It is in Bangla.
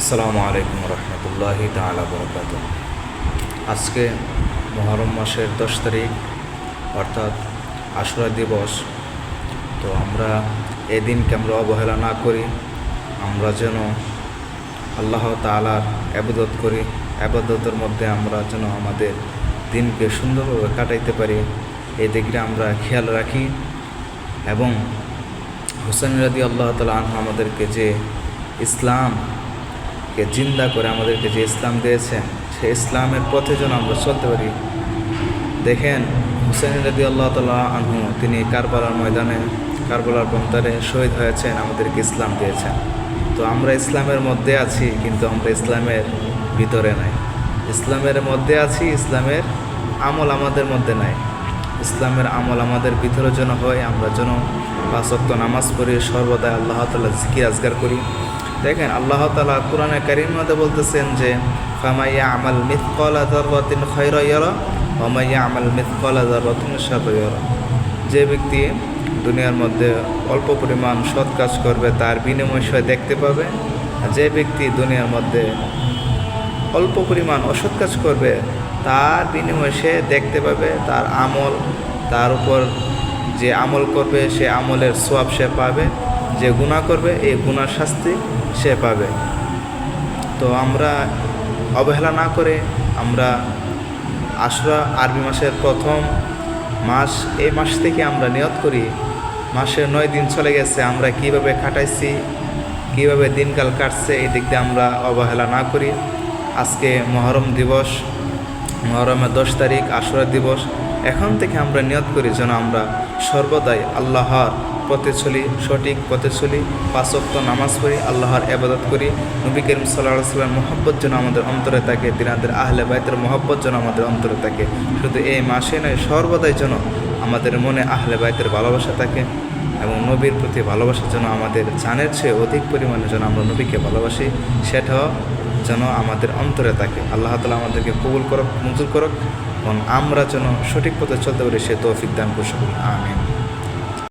আসসালামু আলাইকুম রহমতুল্লাহি তাআলা বারাকাতুহু। আজকে মুহররম মাসের 10 তারিখ অর্থাৎ আশুরা দিবস। তো আমরা এই দিনকে আমরা অবহেলা না করি, আমরা যেন আল্লাহ তাআলার ইবাদত করি, ইবাদতের মধ্যে আমরা যেন আমাদের দিনকে সুন্দরভাবে কাটাইতে পারি এই দিকটা আমরা খেয়াল রাখি। এবং হুসাইন রাদিয়াল্লাহু তাআলা আনহু আমাদেরকে যে ইসলামকে জিন্দা করে আমাদেরকে যে ইসলাম দিয়েছেন, সেই ইসলামের পথে যেন আমরা চলতে পারি। দেখেন, হুসাইন রাদিয়াল্লাহু তাআলা আনহু তিনি কারবালার ময়দানে, কারবালার প্রান্তরে শহীদ হয়েছেন, আমাদেরকে ইসলাম দিয়েছেন। তো আমরা ইসলামের মধ্যে আছি, কিন্তু আমরা ইসলামের ভিতরে নাই। ইসলামের মধ্যে আছি, ইসলামের আমল আমাদের মধ্যে নাই। ইসলামের আমল আমাদের ভিতরে যেন হয়, আমরা যেন 5 ওয়াক্ত নামাজ পড়ি, সর্বদাই আল্লাহ তাআলা জিকির আজগার করি। দেখেন, আল্লাহ তাআলা কোরআনে কারীমের মধ্যে বলতেছেন যে ফামান ইয়ামাল মিথকালা যাররাতিন খায়রান ইয়ারা ওয়া মান ইয়ামাল মিথকালা যাররাতিন শাররান ইয়ারা। যে ব্যক্তি দুনিয়ার মধ্যে অল্প পরিমাণ সৎ কাজ করবে, তার বিনিময় সে দেখতে পাবে। আর যে ব্যক্তি দুনিয়ার মধ্যে অল্প পরিমাণ অসৎ কাজ করবে, তার বিনিময়ে সে দেখতে পাবে তার আমল, তার উপর যে আমল করবে সে আমলের সওয়াব সে পাবে, যে গুনাহ করবে এই গুনার শাস্তি সে পাবে। তো আমরা অবহেলা না করে আমরা আশুরা আরবি মাসের প্রথম মাস, এই মাস থেকে আমরা নিয়ত করি, মাসের 9 দিন চলে গেছে, আমরা কিভাবে কাটাইছি, কিভাবে দিনকাল কাটছে, এই দিক দিয়ে আমরা অবহেলা না করি। আজকে মুহররম দিবস, মুহররমের 10 তারিখ আশুরা দিবস। এখন থেকে আমরা নিয়ত করি যেন আমরা সর্বদাই আল্লাহর পথে চলি, সঠিক পথে চলি, 5 ওয়াক্ত নামাজ পড়ি, আল্লাহর ইবাদত করি। নবী করিম সাল্লাল্লাহু আলাইহি ওয়াসাল্লামের মহব্বত যেন আমাদের অন্তরে থাকে, তিনাদের আহলে বাইতের মহব্বত যেন আমাদের অন্তরে থাকে। শুধু এই মাসে নয়, সর্বদাই যেন আমাদের মনে আহলে বাইতের ভালোবাসা থাকে এবং নবীর প্রতি ভালোবাসা যেন আমাদের জানের চেয়ে অধিক পরিমাণে যেন আমরা নবীকে ভালোবাসি, সেটাও যেন আমাদের অন্তরে থাকে। আল্লাহ তাআলা আমাদেরকে কবুল করুক, মঞ্জুর করুক এবং আমরা যেন সঠিক পথে চলতে পারি সে তৌফিক দান করুন। আমিন।